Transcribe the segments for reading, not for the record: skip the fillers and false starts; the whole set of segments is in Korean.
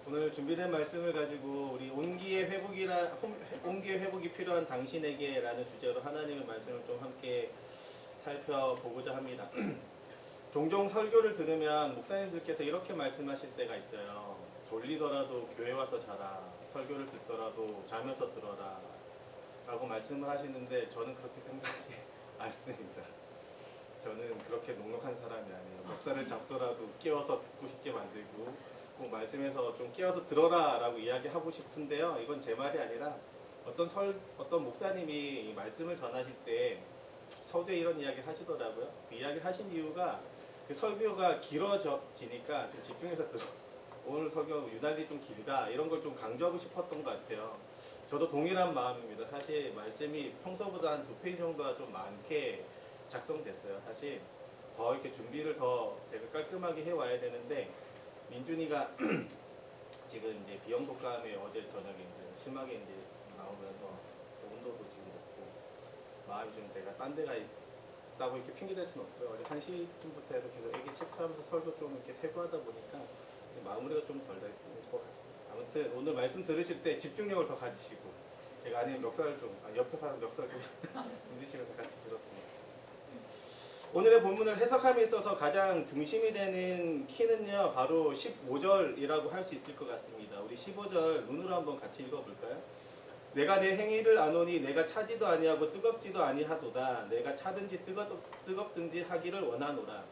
오늘 준비된 말씀을 가지고 우리 온기의 회복이 필요한 당신에게라는 주제로 하나님의 말씀을 좀 함께 살펴보고자 합니다. 종종 설교를 들으면 목사님들께서 이렇게 말씀하실 때가 있어요. 졸리더라도 교회 와서 자라, 설교를 듣더라도 자면서 들어라 라고 말씀을 하시는데 저는 그렇게 생각하지 않습니다. 저는 그렇게 녹록한 사람이 아니에요. 목사를 잡더라도 깨워서 듣고 싶게 만들고 꼭 말씀에서 좀 깨워서 들어라 라고 이야기하고 싶은데요. 이건 제 말이 아니라 어떤 목사님이 이 말씀을 전하실 때 서두에 이런 이야기 하시더라고요. 그 이야기 하신 이유가 그 설교가 길어지니까 좀 집중해서 들어. 오늘 설교 유달리 좀 길다 이런 걸 좀 강조하고 싶었던 것 같아요. 저도 동일한 마음입니다. 사실 말씀이 평소보다 한 2페이지 정도가 좀 많게 작성됐어요. 사실 더 이렇게 준비를 더 제가 깔끔하게 해와야 되는데 민준이가 지금 이제 비염독감에 어제 저녁에 이제 심하게 이제 나오면서 온도도 지금 높고 마음이 좀 제가 딴 데가 있다고 이렇게 핑계댈 수는 없고요. 어제 1시쯤부터 해서 계속 애기 체크하면서 설교 좀 이렇게 세부하다 보니까 마무리가 좀 덜 될 것 같습니다. 아무튼 오늘 말씀 들으실 때 집중력을 더 가지시고 제가 아니면 멱살을 좀 옆에 사람 멱살 좀 움직이면서 같이 들었습니다. 오늘의 본문을 해석함에 있어서 가장 중심이 되는 키는요 바로 15절이라고 할 수 있을 것 같습니다. 우리 15절 눈으로 한번 같이 읽어볼까요? 내가 내 행위를 아노니 내가 차지도 아니하고 뜨겁지도 아니하도다. 내가 차든지 뜨겁든지 하기를 원하노라.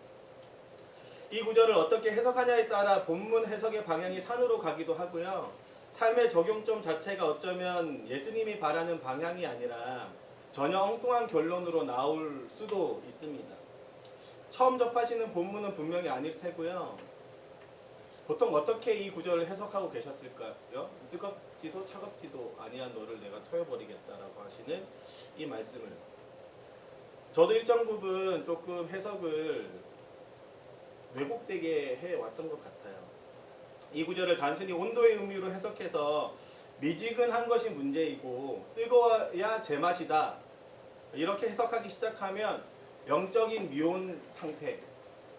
이 구절을 어떻게 해석하냐에 따라 본문 해석의 방향이 산으로 가기도 하고요. 삶의 적용점 자체가 어쩌면 예수님이 바라는 방향이 아니라 전혀 엉뚱한 결론으로 나올 수도 있습니다. 처음 접하시는 본문은 분명히 아닐 테고요. 보통 어떻게 이 구절을 해석하고 계셨을까요? 뜨겁지도 차갑지도 아니한 너를 내가 토해버리겠다라고 하시는 이 말씀을 저도 일정 부분 조금 해석을 왜곡되게 해왔던 것 같아요. 이 구절을 단순히 온도의 의미로 해석해서 미지근한 것이 문제이고 뜨거워야 제맛이다 이렇게 해석하기 시작하면 영적인 미온 상태,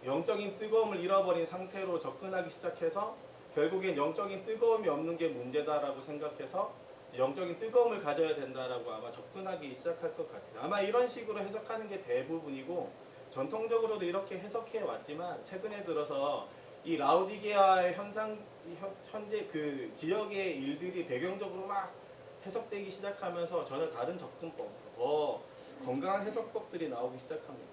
영적인 뜨거움을 잃어버린 상태로 접근하기 시작해서 결국엔 영적인 뜨거움이 없는 게 문제다라고 생각해서 영적인 뜨거움을 가져야 된다라고 아마 접근하기 시작할 것 같아요. 아마 이런 식으로 해석하는 게 대부분이고 전통적으로도 이렇게 해석해 왔지만 최근에 들어서 이 라우디게아의 현재 그 지역의 일들이 배경적으로 막 해석되기 시작하면서 전혀 다른 접근법, 더 건강한 해석법들이 나오기 시작합니다.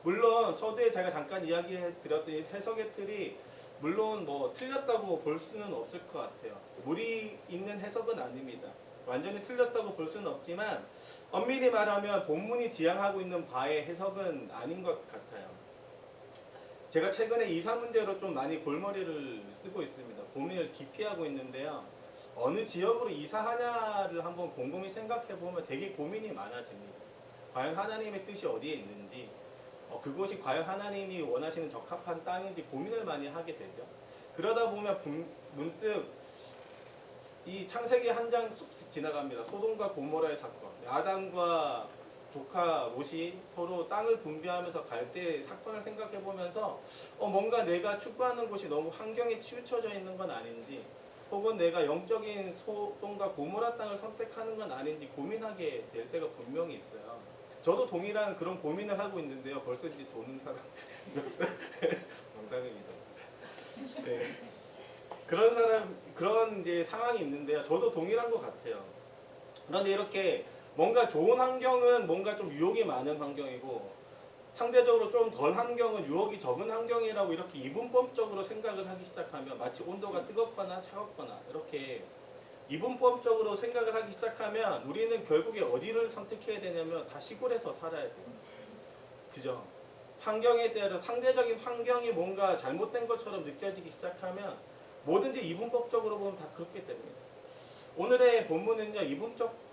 물론 서두에 제가 잠깐 이야기해 드렸던 이 해석의 틀이 물론 뭐 틀렸다고 볼 수는 없을 것 같아요. 무리 있는 해석은 아닙니다. 완전히 틀렸다고 볼 수는 없지만 엄밀히 말하면 본문이 지향하고 있는 바의 해석은 아닌 것 같아요. 제가 최근에 이사 문제로 좀 많이 골머리를 쓰고 있습니다. 고민을 깊이 하고 있는데요. 어느 지역으로 이사하냐를 한번 곰곰이 생각해 보면 되게 고민이 많아집니다. 과연 하나님의 뜻이 어디에 있는지, 그곳이 과연 하나님이 원하시는 적합한 땅인지 고민을 많이 하게 되죠. 그러다 보면 문득 이 창세기 한 장 쑥 지나갑니다. 소돔과 고모라의 사건. 아담과 조카 롯이 서로 땅을 분배하면서 갈 때 사건을 생각해 보면서 뭔가 내가 추구하는 곳이 너무 환경에 치우쳐져 있는 건 아닌지 혹은 내가 영적인 소돔과 고모라 땅을 선택하는 건 아닌지 고민하게 될 때가 분명히 있어요. 저도 동일한 그런 고민을 하고 있는데요. 벌써 이제 도는 사람 농담입니다. 네. 그런 이제 상황이 있는데요. 저도 동일한 것 같아요. 그런데 이렇게 뭔가 좋은 환경은 뭔가 좀 유혹이 많은 환경이고 상대적으로 좀 덜 환경은 유혹이 적은 환경이라고 이렇게 이분법적으로 생각을 하기 시작하면 마치 온도가 뜨겁거나 차갑거나 이렇게 이분법적으로 생각을 하기 시작하면 우리는 결국에 어디를 선택해야 되냐면 다 시골에서 살아야 돼요. 그죠? 환경에 대해서 상대적인 환경이 뭔가 잘못된 것처럼 느껴지기 시작하면 뭐든지 이분법적으로 보면 다 그렇게 됩니다. 오늘의 본문은요,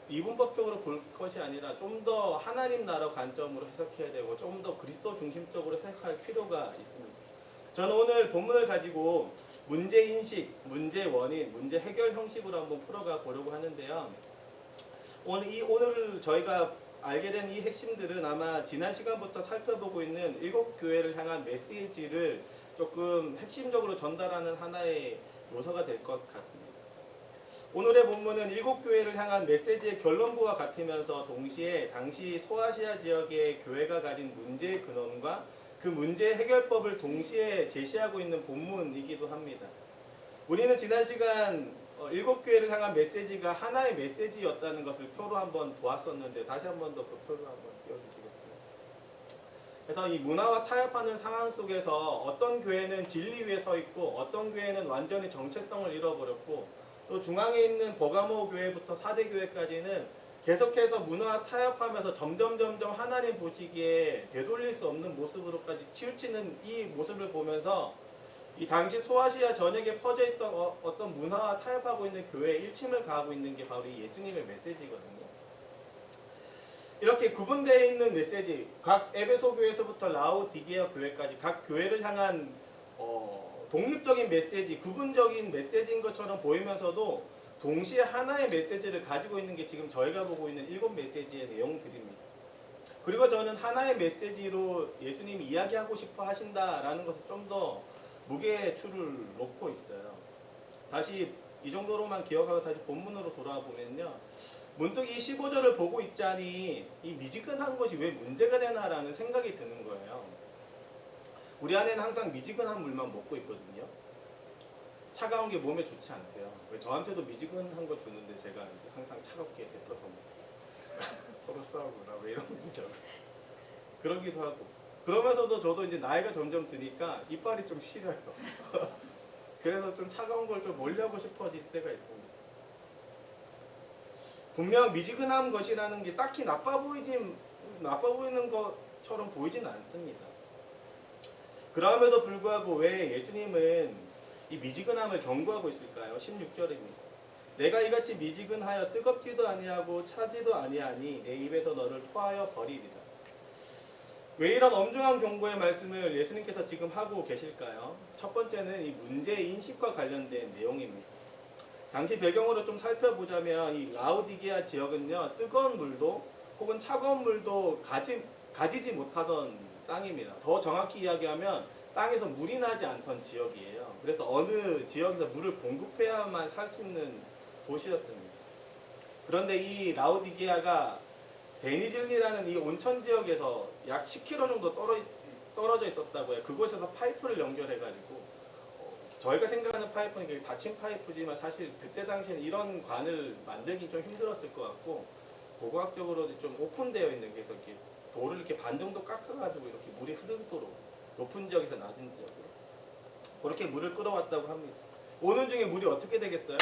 이분법적으로 볼 것이 아니라 좀 더 하나님 나라 관점으로 해석해야 되고 좀 더 그리스도 중심적으로 해석할 필요가 있습니다. 저는 오늘 본문을 가지고 문제인식, 문제 원인, 문제 해결 형식으로 한번 풀어가 보려고 하는데요. 오늘 저희가 알게 된 이 핵심들은 아마 지난 시간부터 살펴보고 있는 7 교회를 향한 메시지를 조금 핵심적으로 전달하는 하나의 요소가 될 것 같습니다. 오늘의 본문은 7교회를 향한 메시지의 결론부와 같으면서 동시에 당시 소아시아 지역의 교회가 가진 문제의 근원과 그 문제 해결법을 동시에 제시하고 있는 본문이기도 합니다. 우리는 지난 시간 7교회를 향한 메시지가 하나의 메시지였다는 것을 표로 한번 보았었는데 다시 한번 더 그 표를 한번 띄워주시겠습니다. 그래서 이 문화와 타협하는 상황 속에서 어떤 교회는 진리 위에 서 있고 어떤 교회는 완전히 정체성을 잃어버렸고 또 중앙에 있는 버가모 교회부터 4대 교회까지는 계속해서 문화와 타협하면서 점점 하나님 보시기에 되돌릴 수 없는 모습으로까지 치우치는 이 모습을 보면서 이 당시 소아시아 전역에 퍼져 있던 어떤 문화와 타협하고 있는 교회의 일침을 가하고 있는 게 바로 이 예수님의 메시지거든요. 이렇게 구분되어 있는 메시지, 각 에베소 교회에서부터 라오디게아 교회까지 각 교회를 향한 독립적인 메시지, 구분적인 메시지인 것처럼 보이면서도 동시에 하나의 메시지를 가지고 있는 게 지금 저희가 보고 있는 7 메시지의 내용들입니다. 그리고 저는 하나의 메시지로 예수님이 이야기하고 싶어 하신다라는 것을 좀 더 무게추를 놓고 있어요. 다시 이 정도로만 기억하고 다시 본문으로 돌아와 보면요. 문득 이 15절을 보고 있자니 이 미지근한 것이 왜 문제가 되나라는 생각이 드는 거예요. 우리 안에는 항상 미지근한 물만 먹고 있거든요. 차가운 게 몸에 좋지 않대요. 왜 저한테도 미지근한 거 주는데 제가 항상 차갑게 데펴서 서로 싸우구나 왜 이런 거죠. 그러기도 하고 그러면서도 저도 이제 나이가 점점 드니까 이빨이 좀 시려요. 그래서 좀 차가운 걸 좀 몰려고 싶어질 때가 있습니다. 분명 미지근한 것이라는 게 딱히 나빠 보이는 것처럼 보이지는 않습니다. 그럼에도 불구하고 왜 예수님은 이 미지근함을 경고하고 있을까요? 16절입니다. 내가 이같이 미지근하여 뜨겁지도 아니하고 차지도 아니하니 내 입에서 너를 토하여 버리리라. 왜 이런 엄중한 경고의 말씀을 예수님께서 지금 하고 계실까요? 첫 번째는 이 문제의 인식과 관련된 내용입니다. 당시 배경으로 좀 살펴보자면 이 라오디게아 지역은요, 뜨거운 물도 혹은 차가운 물도 가지지 못하던 땅입니다. 더 정확히 이야기하면 땅에서 물이 나지 않던 지역이에요. 그래서 어느 지역에서 물을 공급해야만 살 수 있는 도시였습니다. 그런데 이 라오디게아가 데니즐리라는 이 온천 지역에서 약 10km 정도 떨어져 있었다고 해요. 그곳에서 파이프를 연결해가지고 저희가 생각하는 파이프는 닫힌 파이프지만 사실 그때 당시에는 이런 관을 만들기 좀 힘들었을 것 같고 고고학적으로도 좀 오픈되어 있는 게 이렇게 돌을 이렇게 반 정도 깎아가지고 이렇게 물이 흐르도록 높은 지역에서 낮은 지역으로 그렇게 물을 끌어왔다고 합니다. 오는 중에 물이 어떻게 되겠어요?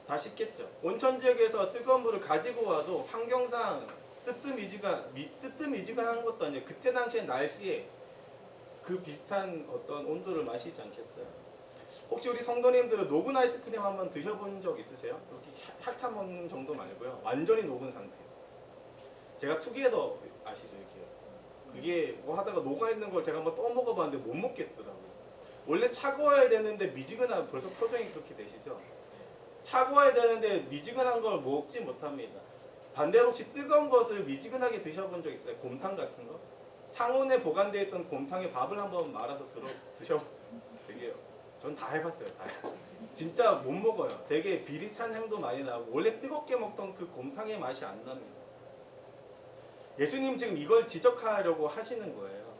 다 식겠죠. 온천 지역에서 뜨거운 물을 가지고 와도 환경상 뜨뜻미지근한 것도 아니에요. 그때 당시에 날씨에 그 비슷한 어떤 온도를 마시지 않겠어요? 혹시 우리 성도님들은 녹은 아이스크림 한번 드셔본 적 있으세요? 이렇게 핥아 먹는 정도 말고요. 완전히 녹은 상태. 제가 투게더 아시죠? 이렇게. 그게 뭐 하다가 녹아있는 걸 제가 한번 떠먹어봤는데 못 먹겠더라고요. 원래 차가워야 되는데 미지근한, 벌써 표정이 그렇게 되시죠? 차가워야 되는데 미지근한 걸 먹지 못합니다. 반대로 혹시 뜨거운 것을 미지근하게 드셔본 적 있어요? 곰탕 같은 거? 상온에 보관되어 있던 곰탕에 밥을 한번 말아서 되게 전 다 해봤어요. 다. 진짜 못 먹어요. 되게 비릿한 향도 많이 나고 원래 뜨겁게 먹던 그 곰탕의 맛이 안 납니다. 예수님 지금 이걸 지적하려고 하시는 거예요.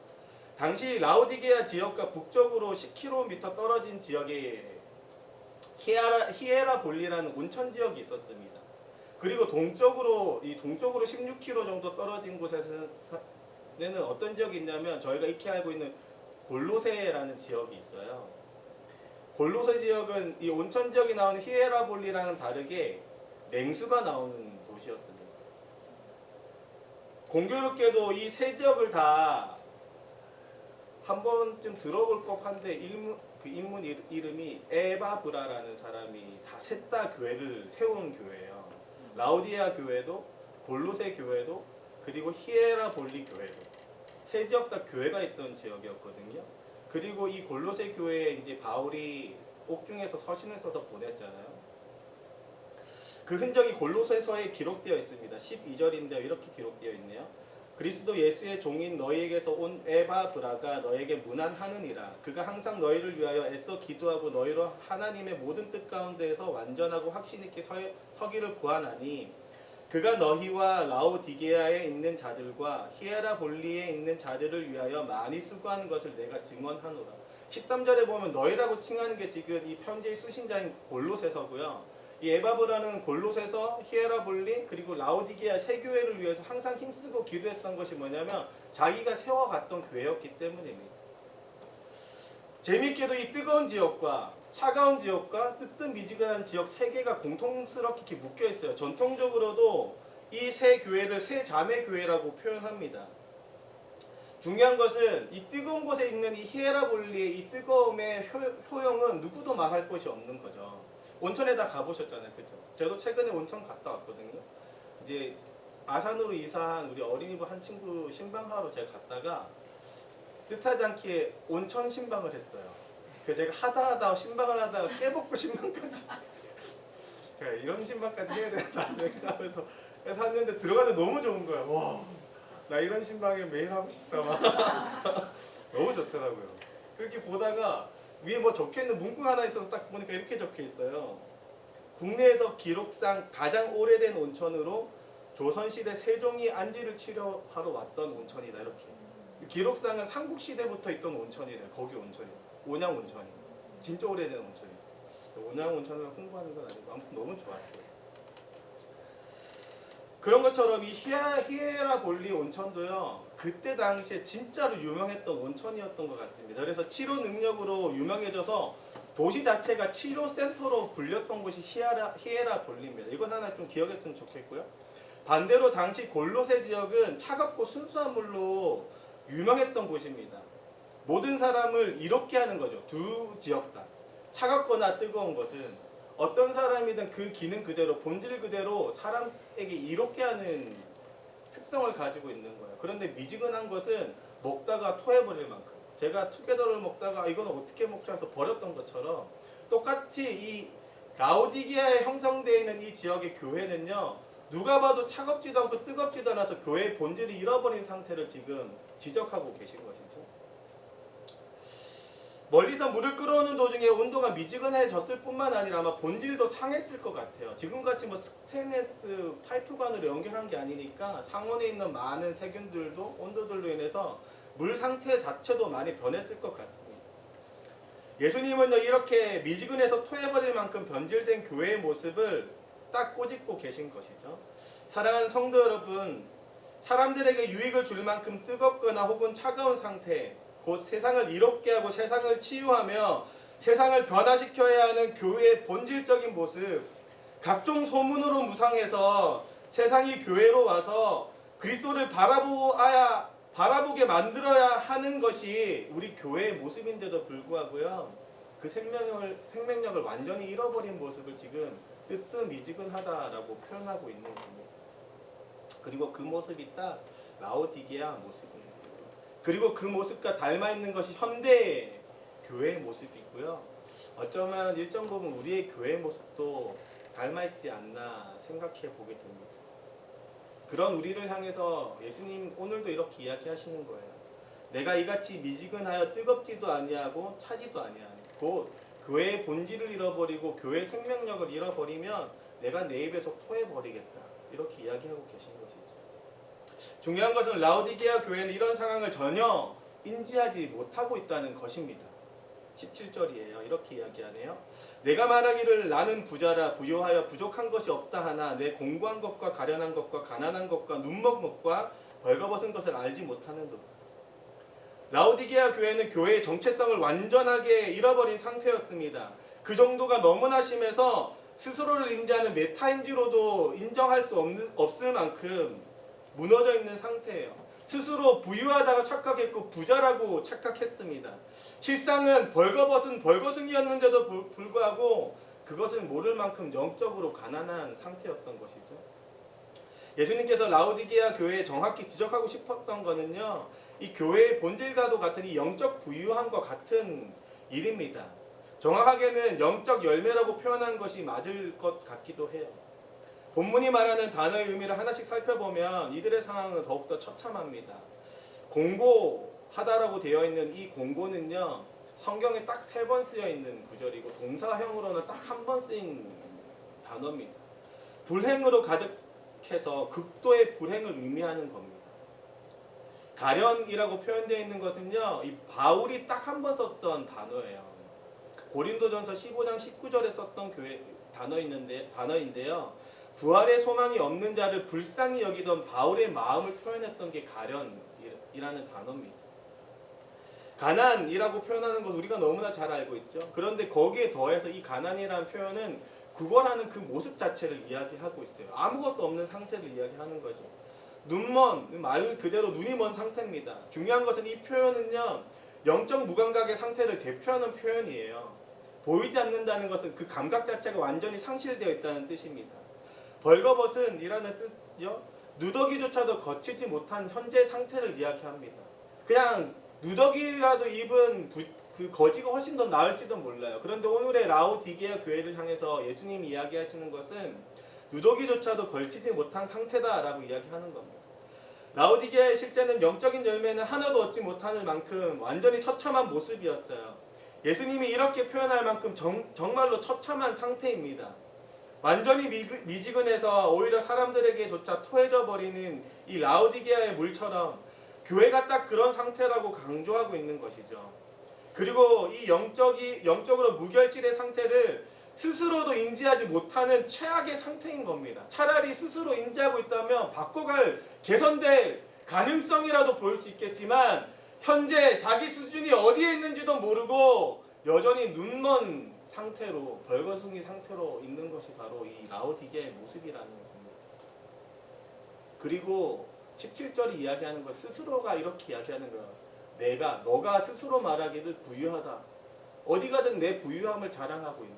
당시 라오디게아 지역과 북쪽으로 10km 떨어진 지역에 히에라볼리라는 온천 지역이 있었습니다. 그리고 동쪽으로 16km 정도 떨어진 곳에는 어떤 지역이 있냐면 저희가 익히 알고 있는 골로세라는 지역이 있어요. 골로세 지역은 이 온천 지역이 나오는 히에라볼리랑은 다르게 냉수가 나오는 도시였습니다. 공교롭게도 이 세 지역을 다 한 번쯤 들어볼 법한데 그 인물 이름이 에바브라라는 사람이 다 셋 다 교회를 세운 교회예요. 라오디게아 교회도 골로새 교회도 그리고 히에라볼리 교회도 세 지역 다 교회가 있던 지역이었거든요. 그리고 이 골로새 교회에 이제 바울이 옥중에서 서신을 써서 보냈잖아요. 그 흔적이 골로새서에 기록되어 있습니다. 12절인데 이렇게 기록되어 있네요. 그리스도 예수의 종인 너희에게서 온 에바브라가 너에게 문안하느니라. 그가 항상 너희를 위하여 애써 기도하고 너희로 하나님의 모든 뜻 가운데에서 완전하고 확신 있게 서기를 구하나니 그가 너희와 라오디게아에 있는 자들과 히에라볼리에 있는 자들을 위하여 많이 수고하는 것을 내가 증언하노라. 13절에 보면 너희라고 칭하는 게 지금 이 편지의 수신자인 골로새서고요. 이 에바브라는 골로새서, 히에라볼리 그리고 라오디게아 세 교회를 위해서 항상 힘쓰고 기도했던 것이 뭐냐면 자기가 세워갔던 교회였기 때문입니다. 재미있게도 이 뜨거운 지역과 차가운 지역과 뜨뜻미지근한 지역 세 개가 공통스럽게 이렇게 묶여 있어요. 전통적으로도 이 세 교회를 세 자매 교회라고 표현합니다. 중요한 것은 이 뜨거운 곳에 있는 이 히에라볼리의 이 뜨거움의 효용은 누구도 말할 것이 없는 거죠. 온천에 다 가보셨잖아요, 그죠? 저도 최근에 온천 갔다 왔거든요. 이제 아산으로 이사한 우리 어린이부 한 친구 신방하러 제가 갔다가 뜻하지 않게 온천 신방을 했어요. 그 제가 하다 신방을 하다가 깨벗고 신방까지 제가 이런 신방까지 해야 되나 생각하면서 샀는데 들어가서 너무 좋은 거야. 와, 나 이런 신방에 매일 하고 싶다 막. 너무 좋더라고요. 그렇게 보다가 위에 뭐 적혀있는 문구 하나 있어서 딱 보니까 이렇게 적혀 있어요. 국내에서 기록상 가장 오래된 온천으로 조선시대 세종이 안지를 치료하러 왔던 온천이다. 이렇게. 기록상은 삼국시대부터 있던 온천이래요. 거기 온천이. 온양 온천이. 진짜 오래된 온천이. 온양 온천을 홍보하는 건 아니고 아무튼 너무 좋았어요. 그런 것처럼 이 히에라볼리 온천도요. 그때 당시에 진짜로 유명했던 온천이었던 것 같습니다. 그래서 치료 능력으로 유명해져서 도시 자체가 치료센터로 불렸던 곳이 히에라볼리입니다. 이것 하나 좀 기억했으면 좋겠고요. 반대로 당시 골로새 지역은 차갑고 순수한 물로 유명했던 곳입니다. 모든 사람을 이롭게 하는 거죠. 두 지역 다. 차갑거나 뜨거운 것은 어떤 사람이든 그 기능 그대로 본질 그대로 사람에게 이롭게 하는 특성을 가지고 있는 거예요. 그런데 미지근한 것은 먹다가 토해버릴 만큼 제가 투게더를 먹다가 이건 어떻게 먹자 해서 버렸던 것처럼 똑같이 이 라오디게아에 형성되어 있는 이 지역의 교회는요. 누가 봐도 차갑지도 않고 뜨겁지도 않아서 교회의 본질이 잃어버린 상태를 지금 지적하고 계신 것이죠. 멀리서 물을 끌어오는 도중에 온도가 미지근해졌을 뿐만 아니라 아마 본질도 상했을 것 같아요. 지금같이 뭐 스테인레스 파이프관으로 연결한 게 아니니까 상온에 있는 많은 세균들도 온도들로 인해서 물 상태 자체도 많이 변했을 것 같습니다. 예수님은요 이렇게 미지근해서 토해버릴 만큼 변질된 교회의 모습을 딱 꼬집고 계신 것이죠. 사랑하는 성도 여러분, 사람들에게 유익을 줄 만큼 뜨겁거나 혹은 차가운 상태, 곧 세상을 이롭게 하고 세상을 치유하며 세상을 변화시켜야 하는 교회의 본질적인 모습, 각종 소문으로 무상해서 세상이 교회로 와서 그리스도를 바라보게 만들어야 하는 것이 우리 교회의 모습인데도 불구하고요. 그 생명력을 완전히 잃어버린 모습을 지금 뜨뜻미지근하다라고 표현하고 있는 겁니다. 그리고 그 모습이 딱 라오디게아 모습입니다. 그리고 그 모습과 닮아있는 것이 현대 교회의 모습이고요. 어쩌면 일정 부분 우리의 교회의 모습도 닮아있지 않나 생각해 보게 됩니다. 그런 우리를 향해서 예수님 오늘도 이렇게 이야기하시는 거예요. 내가 이같이 미지근하여 뜨겁지도 아니하고 차지도 아니하니 곧 교회의 본질을 잃어버리고 교회의 생명력을 잃어버리면 내가 내 입에서 토해버리겠다. 이렇게 이야기하고 계신 것이죠. 중요한 것은 라오디게아 교회는 이런 상황을 전혀 인지하지 못하고 있다는 것입니다. 17절이에요. 이렇게 이야기하네요. 내가 말하기를 나는 부자라 부요하여 부족한 것이 없다 하나 내 공고한 것과 가련한 것과 가난한 것과 눈먼 것과 벌거벗은 것을 알지 못하는도다. 라오디게아 교회는 교회의 정체성을 완전하게 잃어버린 상태였습니다. 그 정도가 너무나 심해서 스스로를 인지하는 메타인지로도 인정할 수 없을 만큼 무너져 있는 상태예요. 스스로 부유하다고 착각했고 부자라고 착각했습니다. 실상은 벌거벗은 벌거숭이였는데도 불구하고 그것을 모를 만큼 영적으로 가난한 상태였던 것이죠. 예수님께서 라오디게아 교회에 정확히 지적하고 싶었던 것은요. 이 교회의 본질과도 같은 이 영적 부유함과 같은 일입니다. 정확하게는 영적 열매라고 표현한 것이 맞을 것 같기도 해요. 본문이 말하는 단어의 의미를 하나씩 살펴보면 이들의 상황은 더욱더 처참합니다. 공고하다라고 되어 있는 이 공고는요, 성경에 딱 3번 쓰여 있는 구절이고 동사형으로는 딱 1번 쓰인 단어입니다. 불행으로 가득해서 극도의 불행을 의미하는 겁니다. 가련이라고 표현되어 있는 것은요, 이 바울이 딱 1번 썼던 단어예요. 고린도전서 15장 19절에 썼던 단어인데요. 부활의 소망이 없는 자를 불쌍히 여기던 바울의 마음을 표현했던 게 가련이라는 단어입니다. 가난이라고 표현하는 것 우리가 너무나 잘 알고 있죠. 그런데 거기에 더해서 이 가난이라는 표현은 구걸하는 그 모습 자체를 이야기하고 있어요. 아무것도 없는 상태를 이야기하는 거죠. 눈먼, 말 그대로 눈이 먼 상태입니다. 중요한 것은 이 표현은요, 영적 무감각의 상태를 대표하는 표현이에요. 보이지 않는다는 것은 그 감각 자체가 완전히 상실되어 있다는 뜻입니다. 벌거벗은 이라는 뜻이요, 누더기조차도 거치지 못한 현재 상태를 이야기합니다. 그냥 누더기라도 입은 그 거지가 훨씬 더 나을지도 몰라요. 그런데 오늘의 라오디게아 교회를 향해서 예수님이 이야기하시는 것은 누더기조차도 걸치지 못한 상태다라고 이야기하는 겁니다. 라오디게아의 실제는 영적인 열매는 하나도 얻지 못할 만큼 완전히 처참한 모습이었어요. 예수님이 이렇게 표현할 만큼 정말로 처참한 상태입니다. 완전히 미지근해서 오히려 사람들에게조차 토해져 버리는 이 라오디게아의 물처럼 교회가 딱 그런 상태라고 강조하고 있는 것이죠. 그리고 이 영적으로 무결실의 상태를 스스로도 인지하지 못하는 최악의 상태인 겁니다. 차라리 스스로 인지하고 있다면 바꿔갈 개선될 가능성이라도 보일 수 있겠지만 현재 자기 수준이 어디에 있는지도 모르고 여전히 눈먼 상태로, 벌거숭이 상태로 있는 것이 바로 이 라오디게아의 모습이라는 겁니다. 그리고 17절이 이야기하는 것, 스스로가 이렇게 이야기하는 거예요. 너가 스스로 말하기를 부유하다. 어디 가든 내 부유함을 자랑하고 있는,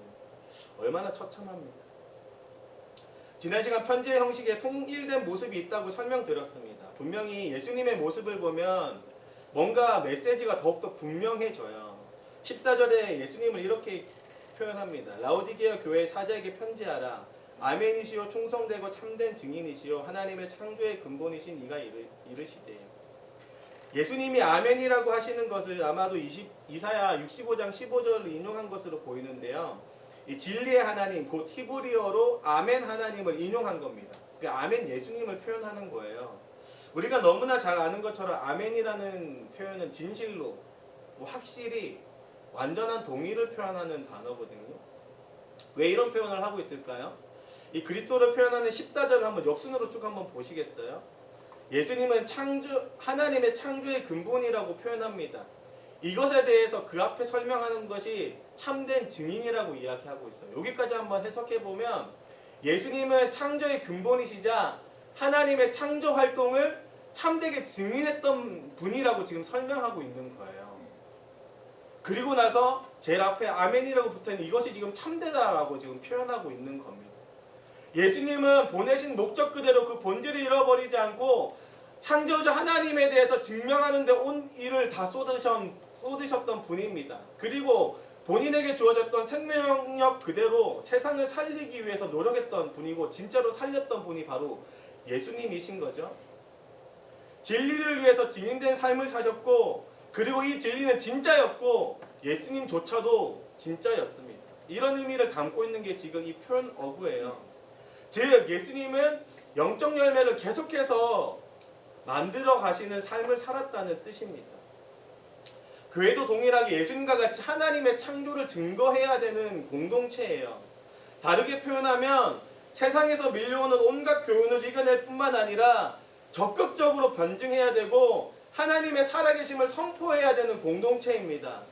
얼마나 처참합니다. 지난 시간 편지의 형식에 통일된 모습이 있다고 설명드렸습니다. 분명히 예수님의 모습을 보면 뭔가 메시지가 더욱더 분명해져요. 14절에 예수님을 이렇게 표현합니다. 라오디게아 교회 사자에게 편지하라. 아멘이시오 충성되고 참된 증인이시오 하나님의 창조의 근본이신 이가 이르시되. 예수님이 아멘이라고 하시는 것을 아마도 이사야 65장 15절을 인용한 것으로 보이는데요. 이 진리의 하나님, 곧 히브리어로 아멘 하나님을 인용한 겁니다. 그러니까 아멘 예수님을 표현하는 거예요. 우리가 너무나 잘 아는 것처럼 아멘이라는 표현은 진실로, 확실히, 완전한 동의를 표현하는 단어거든요. 왜 이런 표현을 하고 있을까요? 이 그리스도를 표현하는 14절을 한번 역순으로 쭉 한번 보시겠어요? 예수님은 하나님의 창조의 근본이라고 표현합니다. 이것에 대해서 그 앞에 설명하는 것이 참된 증인이라고 이야기하고 있어요. 여기까지 한번 해석해보면 예수님은 창조의 근본이시자 하나님의 창조 활동을 참되게 증인했던 분이라고 지금 설명하고 있는 거예요. 그리고 나서 제일 앞에 아멘이라고 붙어있는 이것이 지금 참되다라고 지금 표현하고 있는 겁니다. 예수님은 보내신 목적 그대로 그 본질을 잃어버리지 않고 창조주 하나님에 대해서 증명하는 데 온 일을 다 쏟으셨던 분입니다. 그리고 본인에게 주어졌던 생명력 그대로 세상을 살리기 위해서 노력했던 분이고 진짜로 살렸던 분이 바로 예수님이신 거죠. 진리를 위해서 증인된 삶을 사셨고 그리고 이 진리는 진짜였고 예수님조차도 진짜였습니다. 이런 의미를 담고 있는 게 지금 이 표현 어구예요. 즉 예수님은 영적 열매를 계속해서 만들어 가시는 삶을 살았다는 뜻입니다. 교회도 동일하게 예수님과 같이 하나님의 창조를 증거해야 되는 공동체예요. 다르게 표현하면 세상에서 밀려오는 온갖 교훈을 이겨낼 뿐만 아니라 적극적으로 변증해야 되고 하나님의 살아계심을 선포해야 되는 공동체입니다.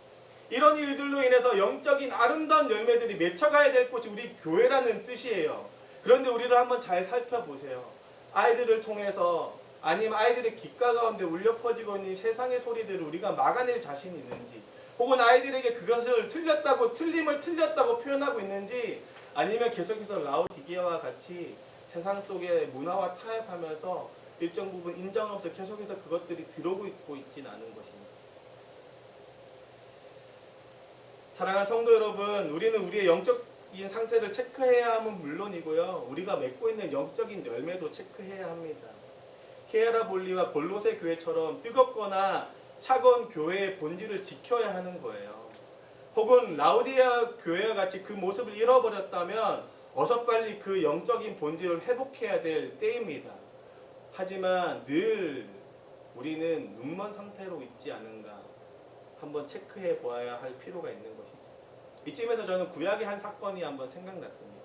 이런 일들로 인해서 영적인 아름다운 열매들이 맺혀가야 될 곳이 우리 교회라는 뜻이에요. 그런데 우리를 한번 잘 살펴보세요. 아이들을 통해서 아니면 아이들의 귓가 가운데 울려 퍼지고 있는 세상의 소리들을 우리가 막아낼 자신이 있는지, 혹은 아이들에게 그것을 틀림을 틀렸다고 표현하고 있는지, 아니면 계속해서 라오디게아와 같이 세상 속의 문화와 타협하면서 일정 부분 인정하면서 계속해서 그것들이 들어오고 있진 않은 것입니다. 사랑하는 성도 여러분, 우리는 우리의 영적 상태를 체크해야 함은 물론이고요. 우리가 맺고 있는 영적인 열매도 체크해야 합니다. 히에라볼리와 골로새 교회처럼 뜨겁거나 차가운 교회의 본질을 지켜야 하는 거예요. 혹은 라우디아 교회와 같이 그 모습을 잃어버렸다면 어서 빨리 그 영적인 본질을 회복해야 될 때입니다. 하지만 늘 우리는 눈먼 상태로 있지 않은가 한번 체크해 보아야 할 필요가 있는 것이죠. 이쯤에서 저는 구약의 한 사건이 한번 생각났습니다.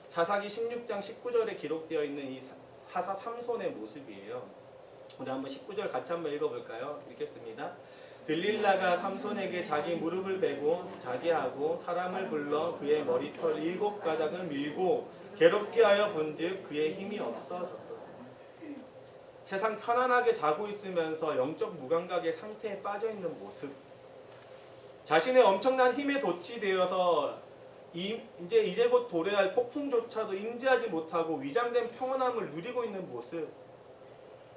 사사기 16장 19절에 기록되어 있는 이 사사 삼손의 모습이에요. 우리 한번 19절 같이 한번 읽어볼까요? 읽겠습니다. 들릴라가 삼손에게 자기 무릎을 베고 자게 하고 사람을 불러 그의 머리털 7가닥을 밀고 괴롭게 하여 본즉 그의 힘이 없어졌다. 세상 편안하게 자고 있으면서 영적 무감각의 상태에 빠져있는 모습, 자신의 엄청난 힘에 도취되어서 이제 곧 도래할 폭풍조차도 인지하지 못하고 위장된 평온함을 누리고 있는 모습,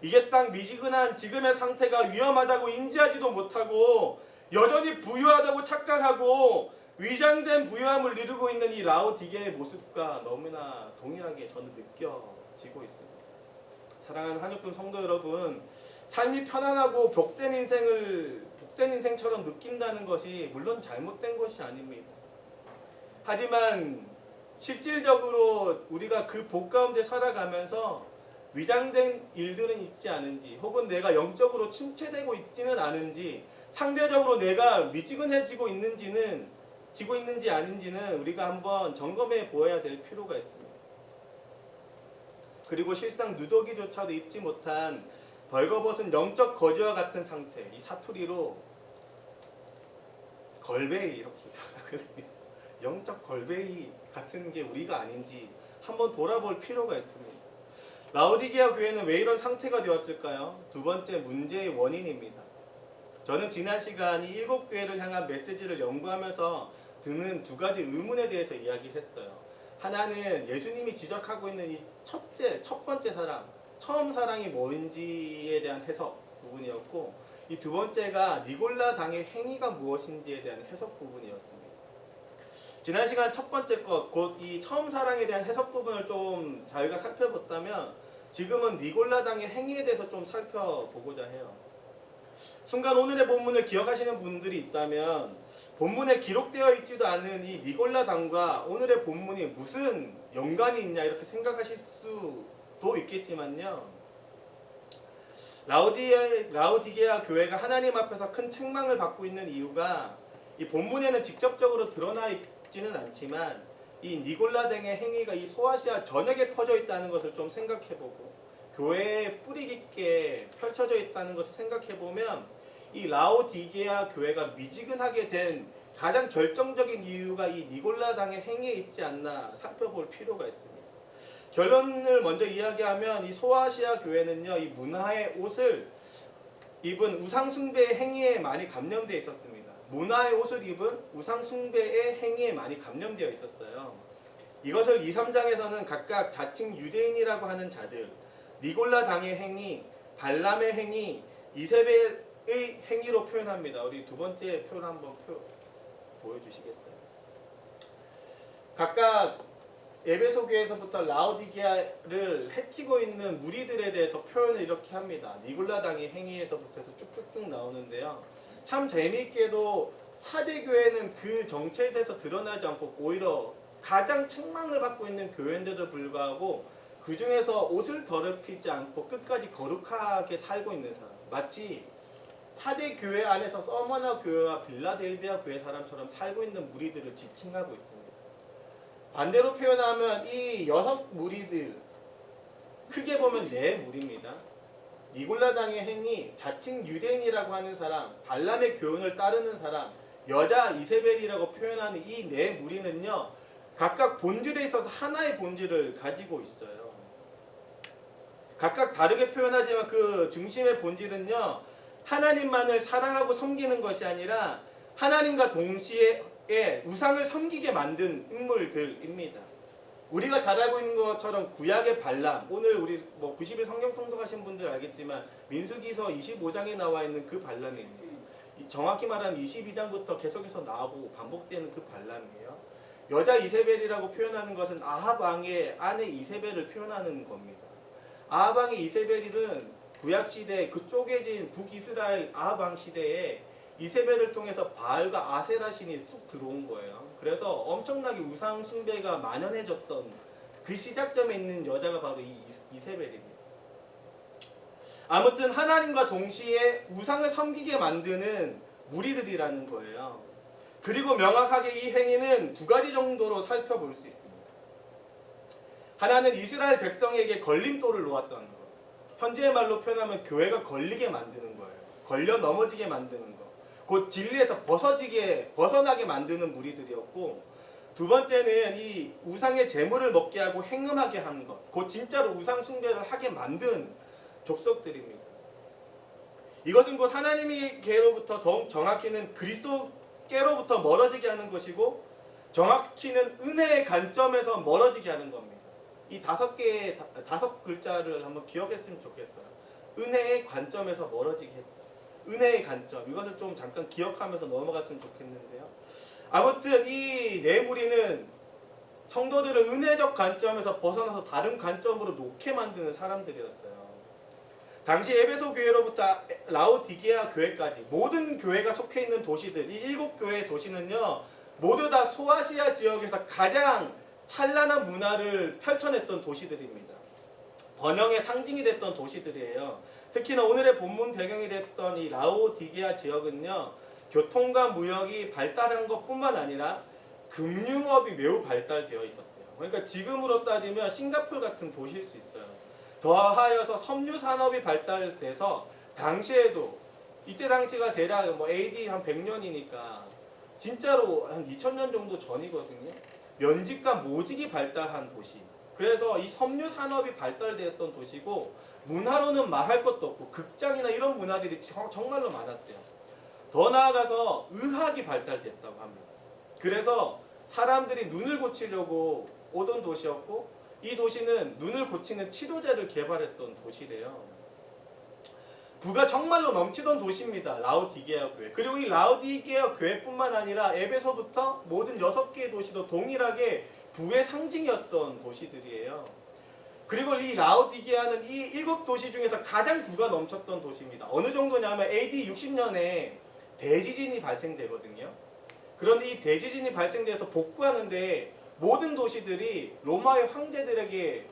이게 딱 미지근한 지금의 상태가 위험하다고 인지하지도 못하고 여전히 부유하다고 착각하고 위장된 부유함을 누리고 있는 이 라오디게의 모습과 너무나 동일하게 저는 느껴지고 있습니다. 사랑하는 한육군 성도 여러분, 삶이 편안하고 복된 인생처럼 느낀다는 것이 물론 잘못된 것이 아닙니다. 하지만 실질적으로 우리가 그 복 가운데 살아가면서 위장된 일들은 있지 않은지, 혹은 내가 영적으로 침체되고 있지는 않은지, 상대적으로 내가 미지근해지고 있는지 아닌지는 우리가 한번 점검해 보아야 될 필요가 있습니다. 그리고 실상 누더기조차도 입지 못한 벌거벗은 영적 거지와 같은 상태, 이 사투리로 걸베이 이렇게 표현하거든요. 영적 걸베이 같은 게 우리가 아닌지 한번 돌아볼 필요가 있습니다. 라오디게아 교회는 왜 이런 상태가 되었을까요? 두 번째 문제의 원인입니다. 저는 지난 시간 이 7교회를 향한 메시지를 연구하면서 드는 두 가지 의문에 대해서 이야기했어요. 하나는 예수님이 지적하고 있는 이 첫 번째 사랑, 처음 사랑이 뭔지에 대한 해석 부분이었고, 이 두 번째가 니골라 당의 행위가 무엇인지에 대한 해석 부분이었습니다. 지난 시간 첫 번째 것, 곧 이 처음 사랑에 대한 해석 부분을 좀 저희가 살펴봤다면, 지금은 니골라 당의 행위에 대해서 좀 살펴보고자 해요. 순간 오늘의 본문을 기억하시는 분들이 있다면 본문에 기록되어 있지도 않은 이 니골라 당과 오늘의 본문이 무슨 연관이 있냐 이렇게 생각하실 수도 있겠지만요. 라오디게아 교회가 하나님 앞에서 큰 책망을 받고 있는 이유가 이 본문에는 직접적으로 드러나 있지는 않지만 이 니골라 당의 행위가 이 소아시아 전역에 퍼져 있다는 것을 좀 생각해보고 교회에 뿌리 깊게 펼쳐져 있다는 것을 생각해보면 이 라오디게아 교회가 미지근하게 된 가장 결정적인 이유가 이 니골라 당의 행위에 있지 않나 살펴볼 필요가 있습니다. 결론을 먼저 이야기하면 이 소아시아 교회는요, 이 문화의 옷을 입은 우상숭배의 행위에 많이 감염되어 있었습니다. 문화의 옷을 입은 우상숭배의 행위에 많이 감염되어 있었어요. 이것을 2, 3장에서는 각각 자칭 유대인이라고 하는 자들, 니골라 당의 행위, 발람의 행위, 이세벨의 행위로 표현합니다. 우리 두 번째 표현 한번 보여주시겠어요? 각각 에베소 교회에서부터 라오디게아를 해치고 있는 무리들에 대해서 표현을 이렇게 합니다. 니골라 당의 행위에서부터 해서 쭉쭉쭉 나오는데요. 참 재미있게도 사대 교회는 그 정체에 대해서 드러나지 않고 오히려 가장 책망을 받고 있는 교회인데도 불구하고 그 중에서 옷을 더럽히지 않고 끝까지 거룩하게 살고 있는 사람, 마치 사대 교회 안에서 서머나 교회와 빌라델비아 교회 사람처럼 살고 있는 무리들을 지칭하고 있습니다. 반대로 표현하면 이 6 무리들, 크게 보면 4 무리입니다. 니골라 당의 행위, 자칭 유대인이라고 하는 사람, 발람의 교훈을 따르는 사람, 여자 이세벨이라고 표현하는 이 4 무리는요, 각각 본질에 있어서 하나의 본질을 가지고 있어요. 각각 다르게 표현하지만 그 중심의 본질은요, 하나님만을 사랑하고 섬기는 것이 아니라 하나님과 동시에 우상을 섬기게 만든 인물들입니다. 우리가 잘 알고 있는 것처럼 구약의 발람, 오늘 우리 90일 성경 통독하신 분들 알겠지만 민수기서 25장에 나와 있는 그 발람입니다. 정확히 말하면 22장부터 계속해서 나오고 반복되는 그 발람이에요. 여자 이세벨이라고 표현하는 것은 아합 왕의 아내 이세벨을 표현하는 겁니다. 아합 왕의 이세벨은 구약 시대 그 쪼개진 북이스라엘 아합 왕 시대에 이세벨을 통해서 바알과 아세라 신이 쑥 들어온 거예요. 그래서 엄청나게 우상 숭배가 만연해졌던 그 시작점에 있는 여자가 바로 이 이세벨입니다. 아무튼 하나님과 동시에 우상을 섬기게 만드는 무리들이라는 거예요. 그리고 명확하게 이 행위는 두 가지 정도로 살펴볼 수 있습니다. 하나는 이스라엘 백성에게 걸림돌을 놓았던 것. 현재의 말로 표현하면 교회가 걸리게 만드는 거예요. 걸려 넘어지게 만드는 것. 곧 진리에서 벗어나게 만드는 무리들이었고, 두 번째는 이 우상의 제물을 먹게 하고 행음하게 한 것. 곧 진짜로 우상 숭배를 하게 만든 족속들입니다. 이것은 곧 하나님께로부터 더욱 정확히는 그리스도께로부터 멀어지게 하는 것이고, 정확히는 은혜의 관점에서 멀어지게 하는 겁니다. 이 다섯 글자를 한번 기억했으면 좋겠어요. 은혜의 관점에서 멀어지게 했다. 은혜의 관점, 이것을 좀 잠깐 기억하면서 넘어갔으면 좋겠는데요. 아무튼 이 네 무리는 성도들을 은혜적 관점에서 벗어나서 다른 관점으로 놓게 만드는 사람들이었어요. 당시 에베소 교회로부터 라오디게아 교회까지 모든 교회가 속해 있는 도시들, 이 7교회의 도시는요, 모두 다 소아시아 지역에서 가장 찬란한 문화를 펼쳐냈던 도시들입니다. 번영의 상징이 됐던 도시들이에요. 특히나 오늘의 본문 배경이 됐던 이 라오디게아 지역은요, 교통과 무역이 발달한 것뿐만 아니라 금융업이 매우 발달되어 있었대요. 그러니까 지금으로 따지면 싱가포르 같은 도시일 수 있어요. 더하여서 섬유 산업이 발달돼서 당시에도 이때 당시가 대략 AD 한 100년이니까 진짜로 한 2000년 정도 전이거든요. 면직과 모직이 발달한 도시. 그래서 이 섬유 산업이 발달되었던 도시고, 문화로는 말할 것도 없고 극장이나 이런 문화들이 정말로 많았대요. 더 나아가서 의학이 발달됐다고 합니다. 그래서 사람들이 눈을 고치려고 오던 도시였고, 이 도시는 눈을 고치는 치료제를 개발했던 도시래요. 부가 정말로 넘치던 도시입니다. 라오디게아 교회. 그리고 이 라오디게아 교회뿐만 아니라 에베소부터 모든 6개의 도시도 동일하게 부의 상징이었던 도시들이에요. 그리고 이 라오디게아는 이 7도시 중에서 가장 부가 넘쳤던 도시입니다. 어느 정도냐면 AD 60년에 대지진이 발생되거든요. 그런데 이 대지진이 발생돼서 복구하는데 모든 도시들이 로마의 황제들에게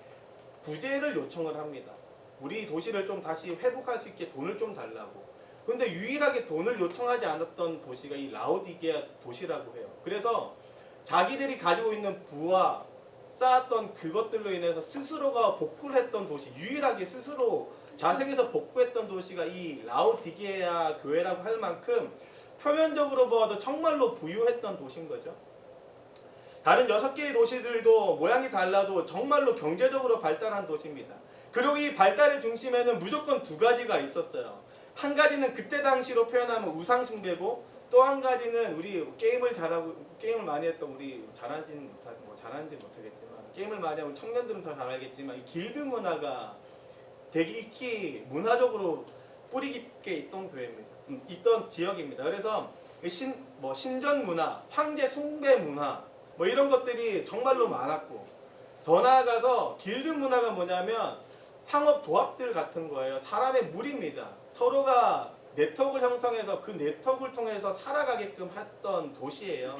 구제를 요청을 합니다. 우리 도시를 좀 다시 회복할 수 있게 돈을 좀 달라고. 그런데 유일하게 돈을 요청하지 않았던 도시가 이 라오디게아 도시라고 해요. 그래서 자기들이 가지고 있는 부와 쌓았던 그것들로 인해서 스스로가 복구를 했던 도시, 유일하게 스스로 자생해서 복구했던 도시가 이 라오디게아 교회라고 할 만큼 표면적으로 봐도 정말로 부유했던 도시인 거죠. 다른 6개의 도시들도 모양이 달라도 정말로 경제적으로 발달한 도시입니다. 그리고 이 발달의 중심에는 무조건 두 가지가 있었어요. 한 가지는 그때 당시로 표현하면 우상 숭배고, 또 한 가지는 우리 게임을 많이 했던 우리 잘하는지 못하겠지만 게임을 많이 하면 청년들은 더 잘 알겠지만 이 길드 문화가 되게 익히 문화적으로 뿌리 깊게 있던 교회입니다. 있던 지역입니다. 그래서 신전 문화, 황제 숭배 문화 이런 것들이 정말로 많았고, 더 나아가서 길드 문화가 뭐냐면 상업 조합들 같은 거예요. 사람의 무리입니다. 서로가 네트워크를 형성해서 그 네트워크를 통해서 살아가게끔 했던 도시예요.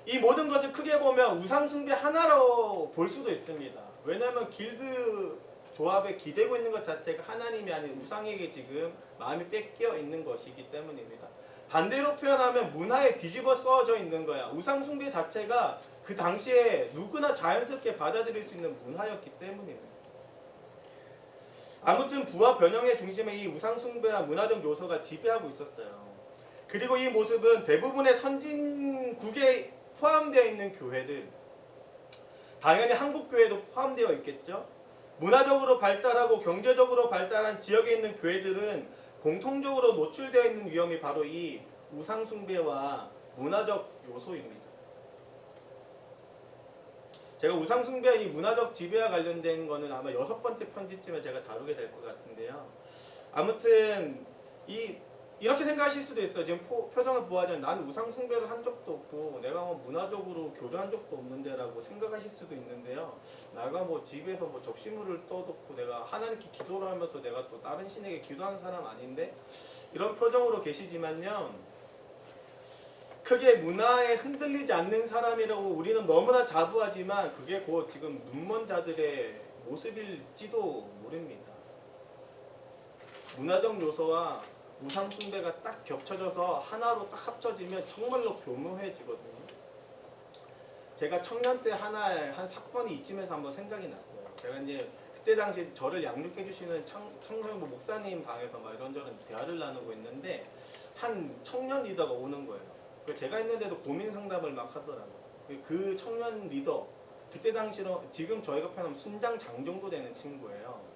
이 모든 것을 크게 보면 우상 숭배 하나로 볼 수도 있습니다. 왜냐하면 길드 조합에 기대고 있는 것 자체가 하나님이 아닌 우상에게 지금 마음이 뺏겨 있는 것이기 때문입니다. 반대로 표현하면 문화에 뒤집어 써져 있는 거야. 우상 숭배 자체가 그 당시에 누구나 자연스럽게 받아들일 수 있는 문화였기 때문입니다. 아무튼 부와 변형의 중심에 이 우상 숭배와 문화적 요소가 지배하고 있었어요. 그리고 이 모습은 대부분의 선진국에 포함되어 있는 교회들, 당연히 한국 교회도 포함되어 있겠죠. 문화적으로 발달하고 경제적으로 발달한 지역에 있는 교회들은 공통적으로 노출되어 있는 위험이 바로 이 우상 숭배와 문화적 요소입니다. 제가 우상 숭배와 이 문화적 지배와 관련된 거는 아마 6번째 편지쯤에 제가 다루게 될 것 같은데요. 아무튼 이 이렇게 생각하실 수도 있어요. 지금 표정을 보아하자면 나는 우상 숭배를 한 적도 없고 내가 뭐 문화적으로 교류한 적도 없는데라고 생각하실 수도 있는데요. 내가 뭐 집에서 뭐 접시물을 떠놓고 내가 하나님께 기도를 하면서 내가 또 다른 신에게 기도하는 사람 아닌데 이런 표정으로 계시지만요. 크게 문화에 흔들리지 않는 사람이라고 우리는 너무나 자부하지만 그게 곧 지금 눈먼 자들의 모습일지도 모릅니다. 문화적 요소와 우상 숭배가 딱 겹쳐져서 하나로 딱 합쳐지면 정말로 교묘해지거든요. 제가 청년 때 하나의 한 사건이 이쯤에서 한번 생각이 났어요. 제가 이제 그때 당시 저를 양육해 주시는 청소년부 목사님 방에서 막 이런저런 대화를 나누고 있는데 한 청년 리더가 오는 거예요. 제가 있는데도 고민 상담을 막 하더라고요. 그 청년 리더 그때 당시로 지금 저희가 표현하면 순장 장 정도 되는 친구예요.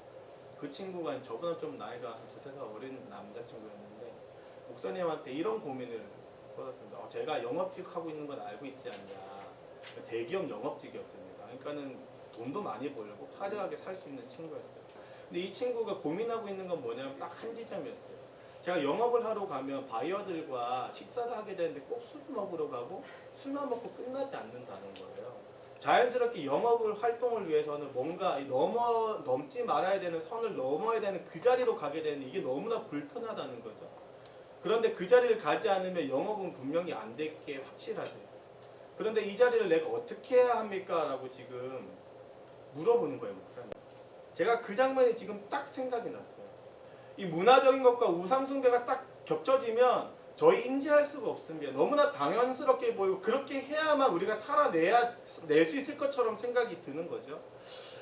그 친구가 저보다 좀 나이가 한 2~3살 어린 남자친구였는데 목사님한테 이런 고민을 걸었습니다. 제가 영업직 하고 있는 건 알고 있지 않냐. 대기업 영업직이었습니다. 그러니까는 돈도 많이 벌고 화려하게 살 수 있는 친구였어요. 근데 이 친구가 고민하고 있는 건 뭐냐면 딱 한 지점이었어요. 제가 영업을 하러 가면 바이어들과 식사를 하게 되는데 꼭 술 먹으러 가고 술만 먹고 끝나지 않는다는 거예요. 자연스럽게 영업을 활동을 위해서는 뭔가 넘지 말아야 되는 선을 넘어야 되는 그 자리로 가게 되는 이게 너무나 불편하다는 거죠. 그런데 그 자리를 가지 않으면 영업은 분명히 안 될 게 확실하죠. 그런데 이 자리를 내가 어떻게 해야 합니까? 라고 지금 물어보는 거예요, 목사님. 제가 그 장면이 지금 딱 생각이 났어요. 이 문화적인 것과 우상숭배가 딱 겹쳐지면 저희 인지할 수가 없습니다. 너무나 당연스럽게 보이고 그렇게 해야만 우리가 낼 수 있을 것처럼 생각이 드는 거죠.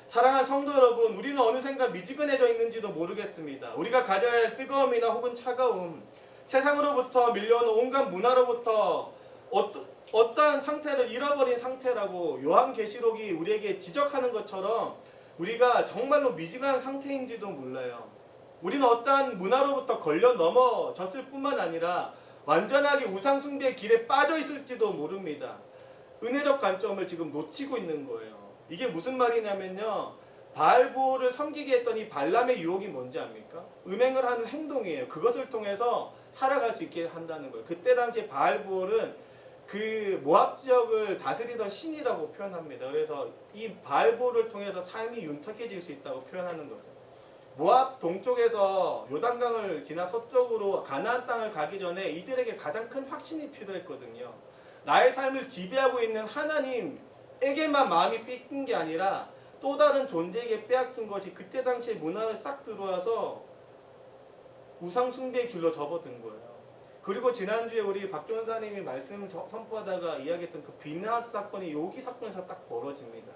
사랑하는 성도 여러분, 우리는 어느샌가 미지근해져 있는지도 모르겠습니다. 우리가 가져야 할 뜨거움이나 혹은 차가움, 세상으로부터 밀려오는 온갖 문화로부터 어떠한 상태를 잃어버린 상태라고 요한계시록이 우리에게 지적하는 것처럼 우리가 정말로 미지근한 상태인지도 몰라요. 우리는 어떠한 문화로부터 걸려 넘어졌을 뿐만 아니라 완전하게 우상숭배의 길에 빠져 있을지도 모릅니다. 은혜적 관점을 지금 놓치고 있는 거예요. 이게 무슨 말이냐면요. 바알보를 섬기게 했던 이 발람의 유혹이 뭔지 압니까? 음행을 하는 행동이에요. 그것을 통해서 살아갈 수 있게 한다는 거예요. 그때 당시에 바알보는 그 모압 지역을 다스리던 신이라고 표현합니다. 그래서 이 바알보를 통해서 삶이 윤택해질 수 있다고 표현하는 거죠. 모압 동쪽에서 요단강을 지나 서쪽으로 가나안 땅을 가기 전에 이들에게 가장 큰 확신이 필요했거든요. 나의 삶을 지배하고 있는 하나님에게만 마음이 뺏긴 게 아니라 또 다른 존재에게 빼앗긴 것이 그때 당시에 문화에 싹 들어와서 우상숭배의 길로 접어든 거예요. 그리고 지난주에 우리 박 전사님이 말씀 선포하다가 이야기했던 그 비나스 사건이 여기 사건에서 딱 벌어집니다.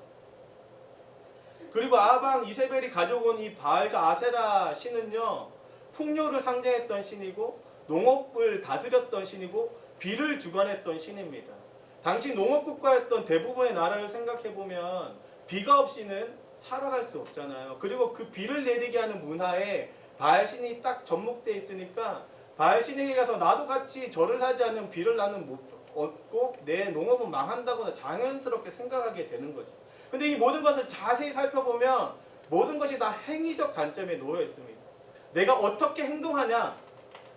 그리고 아방 이세벨이 가져온 이 바알과 아세라 신은요, 풍요를 상징했던 신이고 농업을 다스렸던 신이고 비를 주관했던 신입니다. 당시 농업국가였던 대부분의 나라를 생각해보면 비가 없이는 살아갈 수 없잖아요. 그리고 그 비를 내리게 하는 문화에 바알 신이 딱 접목되어 있으니까 바알 신에게 가서 나도 같이 절을 하지 않으면 비를 나는 못 얻고 내 농업은 망한다거나 자연스럽게 생각하게 되는 거죠. 근데 이 모든 것을 자세히 살펴보면 모든 것이 다 행위적 관점에 놓여 있습니다. 내가 어떻게 행동하냐,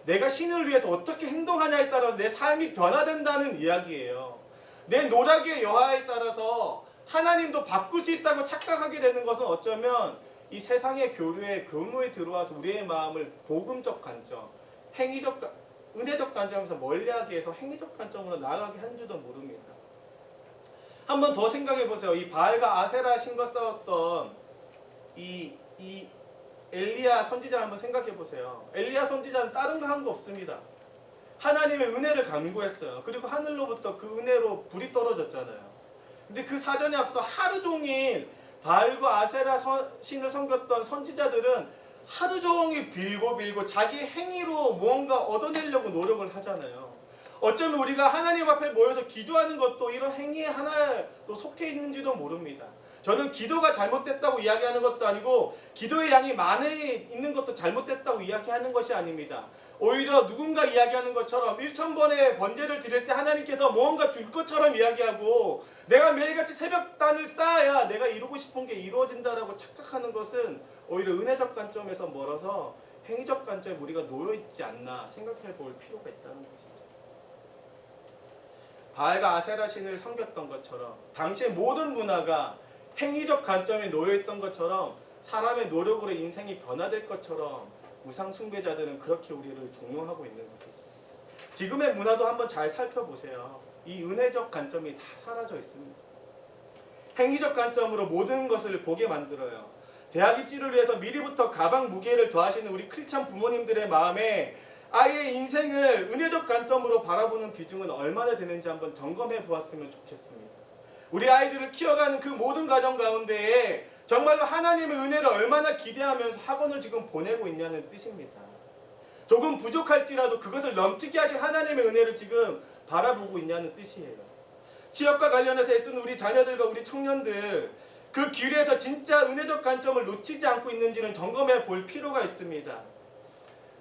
내가 신을 위해서 어떻게 행동하냐에 따라 내 삶이 변화된다는 이야기예요. 내 노력의 여하에 따라서 하나님도 바꿀 수 있다고 착각하게 되는 것은 어쩌면 이 세상의 교묘에 들어와서 우리의 마음을 복음적 관점, 은혜적 관점에서 멀리하게 해서 행위적 관점으로 나아가게 한 줄도 모릅니다. 한 번 더 생각해 보세요. 이 바알과 아세라 신과 싸웠던 이 엘리야 선지자를 한번 생각해 보세요. 엘리야 선지자는 다른 거 한 거 없습니다. 하나님의 은혜를 간구했어요. 그리고 하늘로부터 그 은혜로 불이 떨어졌잖아요. 근데 그 사전에 앞서 하루 종일 바알과 아세라 신을 섬겼던 선지자들은 하루 종일 빌고 자기 행위로 무언가 얻어내려고 노력을 하잖아요. 어쩌면 우리가 하나님 앞에 모여서 기도하는 것도 이런 행위의 하나로 속해 있는지도 모릅니다. 저는 기도가 잘못됐다고 이야기하는 것도 아니고 기도의 양이 많이 있는 것도 잘못됐다고 이야기하는 것이 아닙니다. 오히려 누군가 이야기하는 것처럼 1000번의 번제를 드릴 때 하나님께서 무언가 줄 것처럼 이야기하고 내가 매일같이 새벽단을 쌓아야 내가 이루고 싶은 게 이루어진다라고 착각하는 것은 오히려 은혜적 관점에서 멀어서 행위적 관점에 우리가 놓여있지 않나 생각해 볼 필요가 있다는 것이죠. 바알과 아세라 신을 섬겼던 것처럼 당시의 모든 문화가 행위적 관점에 놓여있던 것처럼 사람의 노력으로 인생이 변화될 것처럼 우상 숭배자들은 그렇게 우리를 종용하고 있는 것이죠. 지금의 문화도 한번 잘 살펴보세요. 이 은혜적 관점이 다 사라져 있습니다. 행위적 관점으로 모든 것을 보게 만들어요. 대학 입시를 위해서 미리부터 가방 무게를 더하시는 우리 크리스찬 부모님들의 마음에 아이의 인생을 은혜적 관점으로 바라보는 비중은 얼마나 되는지 한번 점검해 보았으면 좋겠습니다. 우리 아이들을 키워가는 그 모든 가정 가운데에 정말로 하나님의 은혜를 얼마나 기대하면서 학원을 지금 보내고 있냐는 뜻입니다. 조금 부족할지라도 그것을 넘치게 하신 하나님의 은혜를 지금 바라보고 있냐는 뜻이에요. 취업과 관련해서 애쓰는 우리 자녀들과 우리 청년들, 그 길에서 진짜 은혜적 관점을 놓치지 않고 있는지는 점검해 볼 필요가 있습니다.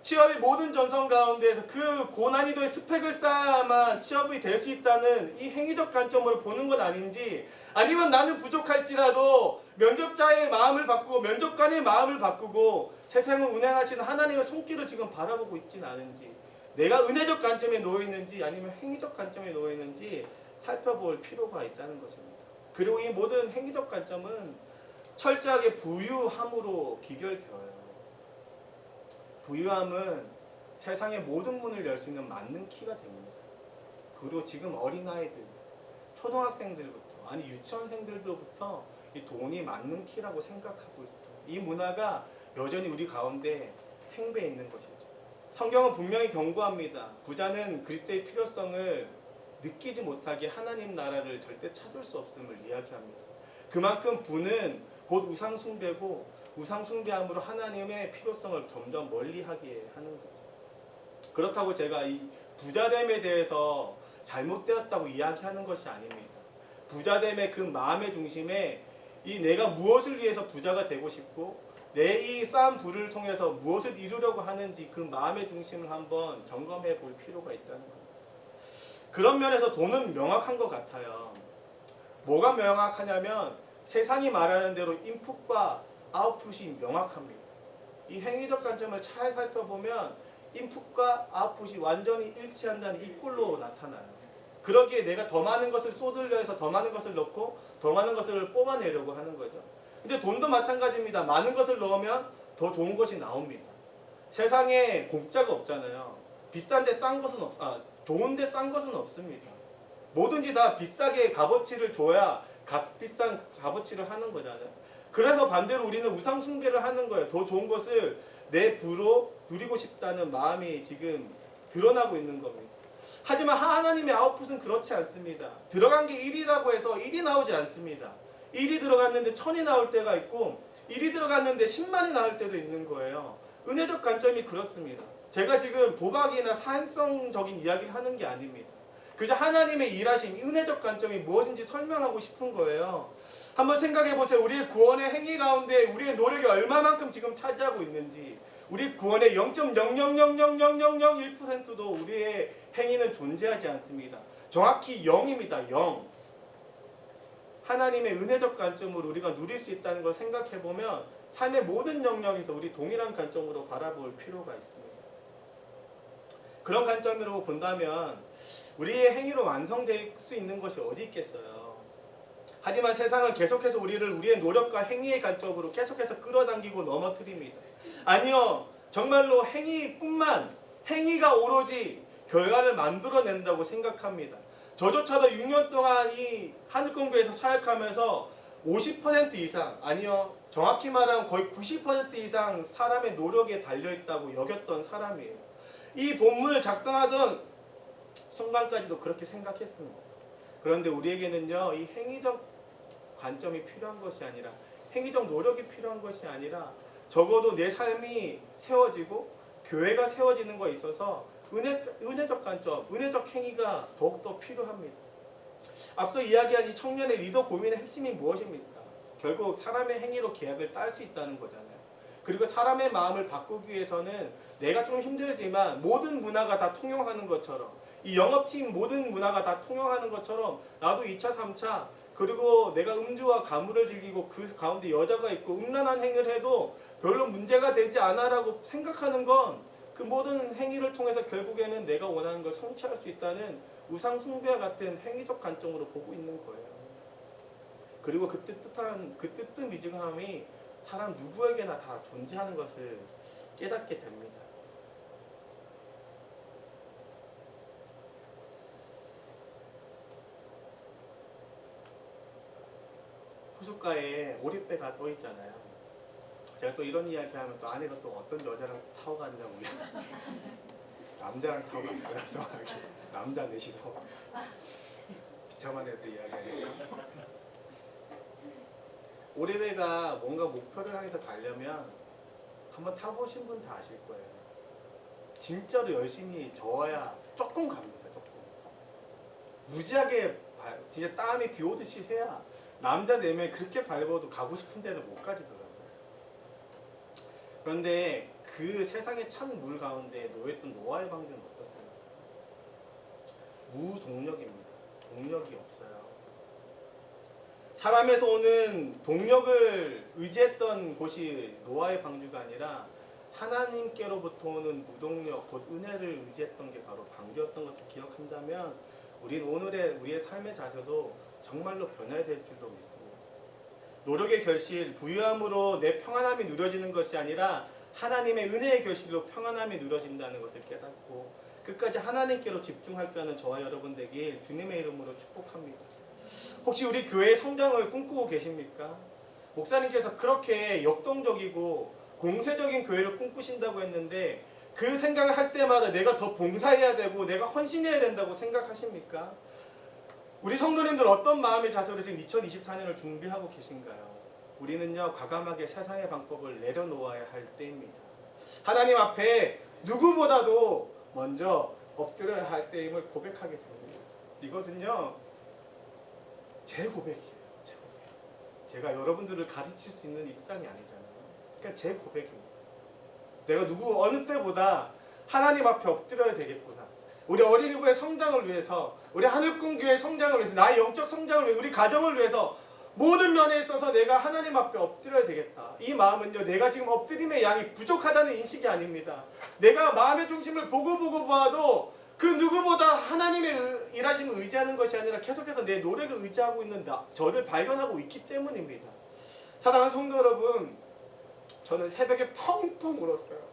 취업의 모든 전선 가운데에서 그 고난이도의 스펙을 쌓아야만 취업이 될 수 있다는 이 행위적 관점으로 보는 건 아닌지, 아니면 나는 부족할지라도 면접자의 마음을 바꾸고 면접관의 마음을 바꾸고 세상을 운행하시는 하나님의 손길을 지금 바라보고 있지는 않은지, 내가 은혜적 관점에 놓여 있는지 아니면 행위적 관점에 놓여 있는지 살펴볼 필요가 있다는 것입니다. 그리고 이 모든 행위적 관점은 철저하게 부유함으로 귀결되어요. 부유함은 세상의 모든 문을 열 수 있는 만능 키가 됩니다. 그리고 지금 어린아이들, 초등학생들부터, 아니 유치원생들로부터 이 돈이 만능 키라고 생각하고 있어요. 이 문화가 여전히 우리 가운데 행배해 있는 것이죠. 성경은 분명히 경고합니다. 부자는 그리스도의 필요성을 느끼지 못하게 하나님 나라를 절대 찾을 수 없음을 이야기합니다. 그만큼 부는 곧 우상 숭배고 우상 숭배함으로 하나님의 필요성을 점점 멀리하게 하는 거죠. 그렇다고 제가 이 부자됨에 대해서 잘못되었다고 이야기하는 것이 아닙니다. 부자됨의 그 마음의 중심에 이 내가 무엇을 위해서 부자가 되고 싶고 내 이 쌓은 부를 통해서 무엇을 이루려고 하는지 그 마음의 중심을 한번 점검해 볼 필요가 있다는 겁니다. 그런 면에서 돈은 명확한 것 같아요. 뭐가 명확하냐면 세상이 말하는 대로 인풋과 아웃풋이 명확합니다. 이 행위적 관점을 잘 살펴보면 인풋과 아웃풋이 완전히 일치한다는 이 꼴로 나타나요. 그러기에 내가 더 많은 것을 쏟으려 해서 더 많은 것을 넣고 더 많은 것을 뽑아내려고 하는 거죠. 근데 돈도 마찬가지입니다. 많은 것을 넣으면 더 좋은 것이 나옵니다. 세상에 공짜가 없잖아요. 비싼데 싼 것은 좋은데 싼 것은 없습니다. 뭐든지 다 비싸게 값어치를 줘야 비싼 값어치를 하는 거잖아요. 그래서 반대로 우리는 우상 숭배를 하는 거예요. 더 좋은 것을 내 부로 누리고 싶다는 마음이 지금 드러나고 있는 겁니다. 하지만 하나님의 아웃풋은 그렇지 않습니다. 들어간 게 1이라고 해서 1이 나오지 않습니다. 1이 들어갔는데 1000이 나올 때가 있고 1이 들어갔는데 10만이 나올 때도 있는 거예요. 은혜적 관점이 그렇습니다. 제가 지금 도박이나 사행성적인 이야기를 하는 게 아닙니다. 그저 하나님의 일하심, 은혜적 관점이 무엇인지 설명하고 싶은 거예요. 한번 생각해 보세요. 우리의 구원의 행위 가운데 우리의 노력이 얼마만큼 지금 차지하고 있는지. 우리 구원의 0.0000001%도 우리의 행위는 존재하지 않습니다. 정확히 0입니다. 0. 하나님의 은혜적 관점으로 우리가 누릴 수 있다는 걸 생각해 보면 삶의 모든 영역에서 우리 동일한 관점으로 바라볼 필요가 있습니다. 그런 관점으로 본다면 우리의 행위로 완성될 수 있는 것이 어디 있겠어요. 하지만 세상은 계속해서 우리의 노력과 행위의 관점으로 계속해서 끌어당기고 넘어뜨립니다. 아니요, 정말로 행위가 오로지 결과를 만들어낸다고 생각합니다. 저조차도 6년 동안 이 하늘공부에서 사역하면서 50% 이상, 아니요, 정확히 말하면 거의 90% 이상 사람의 노력에 달려있다고 여겼던 사람이에요. 이 본문을 작성하던 순간까지도 그렇게 생각했습니다. 그런데 우리에게는요, 이 행위적 관점이 필요한 것이 아니라, 행위적 노력이 필요한 것이 아니라 적어도 내 삶이 세워지고 교회가 세워지는 것에 있어서 은혜적 관점, 은혜적 행위가 더욱더 필요합니다. 앞서 이야기한 이 청년의 리더 고민의 핵심이 무엇입니까? 결국 사람의 행위로 계약을 딸 수 있다는 거잖아요. 그리고 사람의 마음을 바꾸기 위해서는 내가 좀 힘들지만 모든 문화가 다 통용하는 것처럼, 이 영업팀 모든 문화가 다 통용하는 것처럼 나도 2차, 3차 그리고 내가 음주와 가물을 즐기고 그 가운데 여자가 있고 음란한 행위를 해도 별로 문제가 되지 않아라고 생각하는 건 그 모든 행위를 통해서 결국에는 내가 원하는 걸 성취할 수 있다는 우상 숭배와 같은 행위적 관점으로 보고 있는 거예요. 그리고 그 뜨뜻미지근함이 사람 누구에게나 다 존재하는 것을 깨닫게 됩니다. 호숫가에 오리배가 떠 있잖아요. 제가 또 이런 이야기하면 또 아내가 또 어떤 여자랑 타고 갔냐고 남자랑 타고 갔어요. 정확히 남자 넷이서 비참한 애들 이야기하니까 오리배가 뭔가 목표를 향해서 가려면 한번 타보신 분 다 아실 거예요. 진짜로 열심히 저어야 조금 갑니다. 조금 무지하게 진짜 땀이 비 오듯이 해야 남자 4명이 그렇게 밟아도 가고 싶은 데는 못 가지더라고요. 그런데 그 세상의 찬 물 가운데 놓였던 노아의 방주는 어떻습니까? 무동력입니다. 동력이 없어요. 사람에서 오는 동력을 의지했던 곳이 노아의 방주가 아니라 하나님께로부터 오는 무동력, 곧 은혜를 의지했던 게 바로 방주였던 것을 기억한다면 우리는 우리의 삶의 자세도 정말로 변해야 될 줄로 믿습니다. 노력의 결실, 부유함으로 내 평안함이 누려지는 것이 아니라 하나님의 은혜의 결실로 평안함이 누려진다는 것을 깨닫고 끝까지 하나님께로 집중할 줄 아는 저와 여러분 되길 주님의 이름으로 축복합니다. 혹시 우리 교회의 성장을 꿈꾸고 계십니까? 목사님께서 그렇게 역동적이고 공세적인 교회를 꿈꾸신다고 했는데 그 생각을 할 때마다 내가 더 봉사해야 되고 내가 헌신해야 된다고 생각하십니까? 우리 성도님들 어떤 마음의 자세로 지금 2024년을 준비하고 계신가요? 우리는요 과감하게 세상의 방법을 내려놓아야 할 때입니다. 하나님 앞에 누구보다도 먼저 엎드려야 할 때임을 고백하게 됩니다. 이것은요 제 고백이에요. 제 고백. 제가 여러분들을 가르칠 수 있는 입장이 아니잖아요. 그러니까 제 고백입니다. 내가 어느 때보다 하나님 앞에 엎드려야 되겠구나. 우리 어린이부의 성장을 위해서, 우리 하늘꿈교회의 성장을 위해서, 나의 영적 성장을 위해서, 우리 가정을 위해서 모든 면에 있어서 내가 하나님 앞에 엎드려야 되겠다. 이 마음은요 내가 지금 엎드림의 양이 부족하다는 인식이 아닙니다. 내가 마음의 중심을 보고 봐도 그 누구보다 하나님의 일하심을 의지하는 것이 아니라 계속해서 내 노력을 의지하고 있는 저를 발견하고 있기 때문입니다. 사랑하는 성도 여러분, 저는 새벽에 펑펑 울었어요.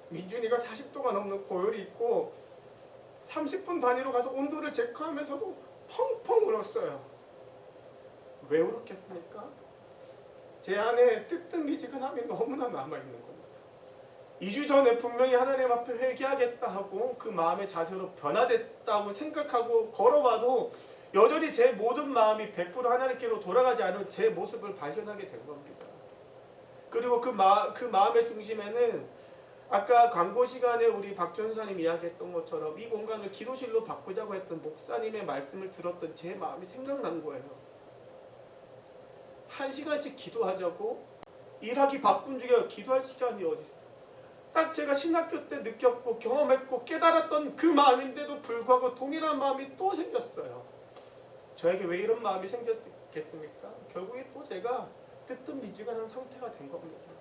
민준이가 40도가 넘는 고열이 있고 30분 단위로 가서 온도를 체크하면서도 펑펑 울었어요. 왜 울었겠습니까? 제 안에 뜨뜻미지근함이 너무나 남아있는 겁니다. 2주 전에 분명히 하나님 앞에 회개하겠다 하고 그 마음의 자세로 변화됐다고 생각하고 걸어봐도 여전히 제 모든 마음이 100% 하나님께로 돌아가지 않은 제 모습을 발견하게 된 겁니다. 그리고 그 마음의 중심에는 아까 광고 시간에 우리 박 전사님 이야기했던 것처럼 이 공간을 기도실로 바꾸자고 했던 목사님의 말씀을 들었던 제 마음이 생각난 거예요. 1시간씩 기도하자고? 일하기 바쁜 중에 기도할 시간이 어디 있어? 딱 제가 신학교 때 느꼈고 경험했고 깨달았던 그 마음인데도 불구하고 동일한 마음이 또 생겼어요. 저에게 왜 이런 마음이 생겼겠습니까? 결국에 또 제가 뜨뜻미지근한 상태가 된 겁니다.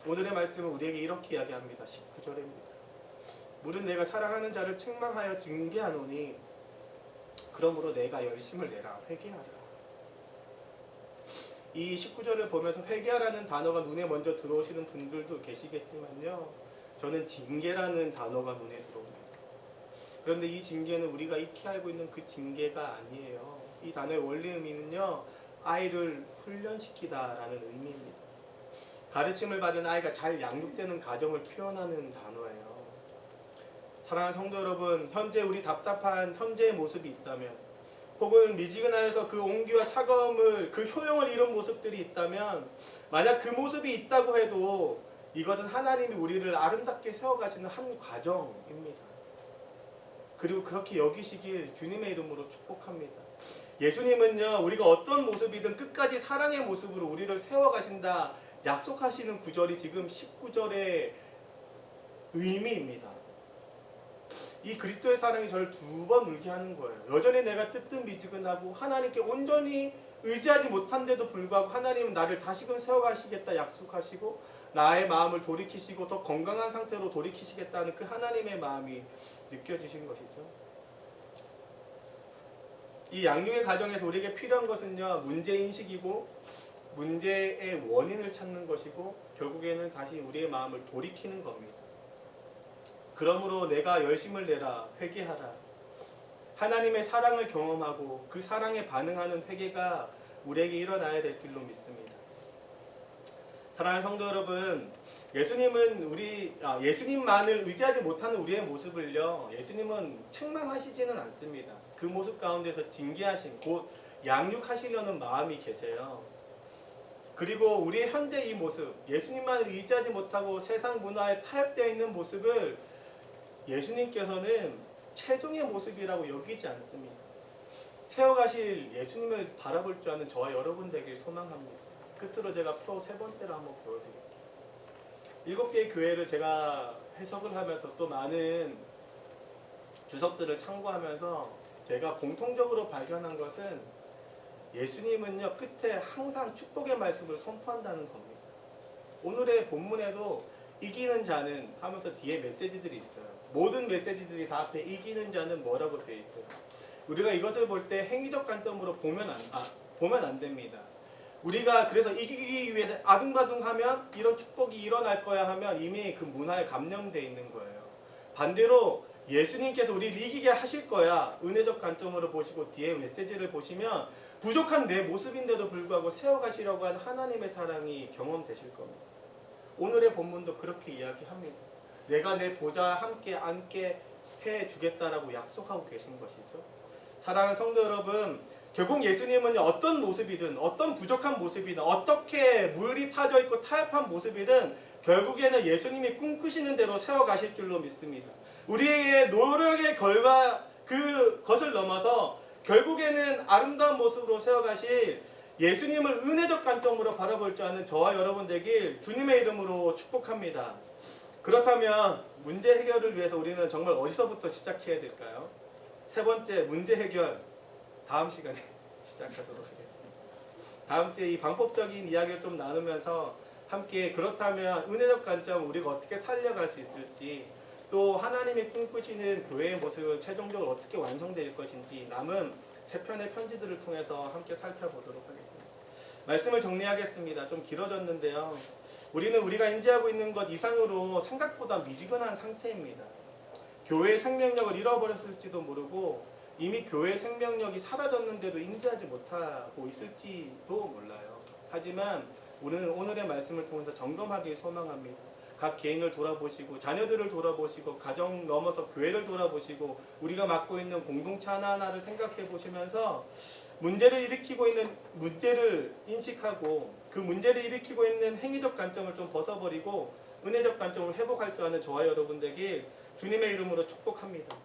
오늘의 말씀은 우리에게 이렇게 이야기합니다. 19절입니다. 물은 내가 사랑하는 자를 책망하여 징계하노니 그러므로 내가 열심을 내라 회개하라. 이 19절을 보면서 회개하라는 단어가 눈에 먼저 들어오시는 분들도 계시겠지만요, 저는 징계라는 단어가 눈에 들어옵니다. 그런데 이 징계는 우리가 익히 알고 있는 그 징계가 아니에요. 이 단어의 원리 의미는요, 아이를 훈련시키다라는 의미입니다. 가르침을 받은 아이가 잘 양육되는 가정을 표현하는 단어예요. 사랑하는 성도 여러분, 현재 우리 답답한 현재의 모습이 있다면, 혹은 미지근하여서 그 온기와 차가움을, 그 효용을 잃은 모습들이 있다면, 만약 그 모습이 있다고 해도 이것은 하나님이 우리를 아름답게 세워가시는 한 과정입니다. 그리고 그렇게 여기시길 주님의 이름으로 축복합니다. 예수님은요, 우리가 어떤 모습이든 끝까지 사랑의 모습으로 우리를 세워가신다 약속하시는 구절이 지금 19절의 의미입니다. 이 그리스도의 사랑이 저를 2번 울게 하는 거예요. 여전히 내가 뜨뜻미지근하고 하나님께 온전히 의지하지 못한데도 불구하고 하나님은 나를 다시금 세워가시겠다 약속하시고 나의 마음을 돌이키시고 더 건강한 상태로 돌이키시겠다는 그 하나님의 마음이 느껴지신 것이죠. 이 양육의 과정에서 우리에게 필요한 것은요, 문제인식이고 문제의 원인을 찾는 것이고 결국에는 다시 우리의 마음을 돌이키는 겁니다. 그러므로 내가 열심을 내라, 회개하라. 하나님의 사랑을 경험하고 그 사랑에 반응하는 회개가 우리에게 일어나야 될 줄로 믿습니다. 사랑하는 성도 여러분, 예수님만을 의지하지 못하는 우리의 모습을요, 예수님은 책망하시지는 않습니다. 그 모습 가운데서 징계하신, 곧 양육하시려는 마음이 계세요. 그리고 우리의 현재 이 모습, 예수님만을 의지하지 못하고 세상 문화에 타협되어 있는 모습을 예수님께서는 최종의 모습이라고 여기지 않습니다. 세워가실 예수님을 바라볼 줄 아는 저와 여러분 되길 소망합니다. 끝으로 제가 표 3번째로 한번 보여드릴게요. 7개의 교회를 제가 해석을 하면서 또 많은 주석들을 참고하면서 제가 공통적으로 발견한 것은 예수님은요, 끝에 항상 축복의 말씀을 선포한다는 겁니다. 오늘의 본문에도 이기는 자는 하면서 뒤에 메시지들이 있어요. 모든 메시지들이 다 앞에 이기는 자는 뭐라고 되어 있어요. 우리가 이것을 볼 때 행위적 관점으로 보면 안 됩니다. 우리가 그래서 이기기 위해서 아둥바둥하면 이런 축복이 일어날 거야 하면 이미 그 문화에 감염되어 있는 거예요. 반대로 예수님께서 우리를 이기게 하실 거야, 은혜적 관점으로 보시고 뒤에 메시지를 보시면 부족한 내 모습인데도 불구하고 세워가시려고 하는 하나님의 사랑이 경험되실 겁니다. 오늘의 본문도 그렇게 이야기합니다. 내가 내 보좌와 함께 앉게 해주겠다라고 약속하고 계신 것이죠. 사랑하는 성도 여러분, 결국 예수님은 어떤 모습이든 어떤 부족한 모습이든 어떻게 물이 타져 있고 타협한 모습이든 결국에는 예수님이 꿈꾸시는 대로 세워가실 줄로 믿습니다. 우리의 노력의 결과 그것을 넘어서 결국에는 아름다운 모습으로 세워가실 예수님을 은혜적 관점으로 바라볼 줄 아는 저와 여러분 되길 주님의 이름으로 축복합니다. 그렇다면 문제 해결을 위해서 우리는 정말 어디서부터 시작해야 될까요? 3번째, 문제 해결. 다음 시간에 시작하도록 하겠습니다. 다음 주에 이 방법적인 이야기를 좀 나누면서 함께 그렇다면 은혜적 관점 우리가 어떻게 살려갈 수 있을지, 또 하나님이 꿈꾸시는 교회의 모습을 최종적으로 어떻게 완성될 것인지 남은 3편의 편지들을 통해서 함께 살펴보도록 하겠습니다. 말씀을 정리하겠습니다. 좀 길어졌는데요. 우리는 우리가 인지하고 있는 것 이상으로 생각보다 미지근한 상태입니다. 교회의 생명력을 잃어버렸을지도 모르고 이미 교회의 생명력이 사라졌는데도 인지하지 못하고 있을지도 몰라요. 하지만 우리는 오늘의 말씀을 통해서 점검하길 소망합니다. 각 개인을 돌아보시고 자녀들을 돌아보시고 가정 넘어서 교회를 돌아보시고 우리가 맡고 있는 공동체 하나하나를 생각해 보시면서 문제를 일으키고 있는 문제를 인식하고 그 문제를 일으키고 있는 행위적 관점을 좀 벗어버리고 은혜적 관점을 회복할 줄 아는 저와 여러분 되길 주님의 이름으로 축복합니다.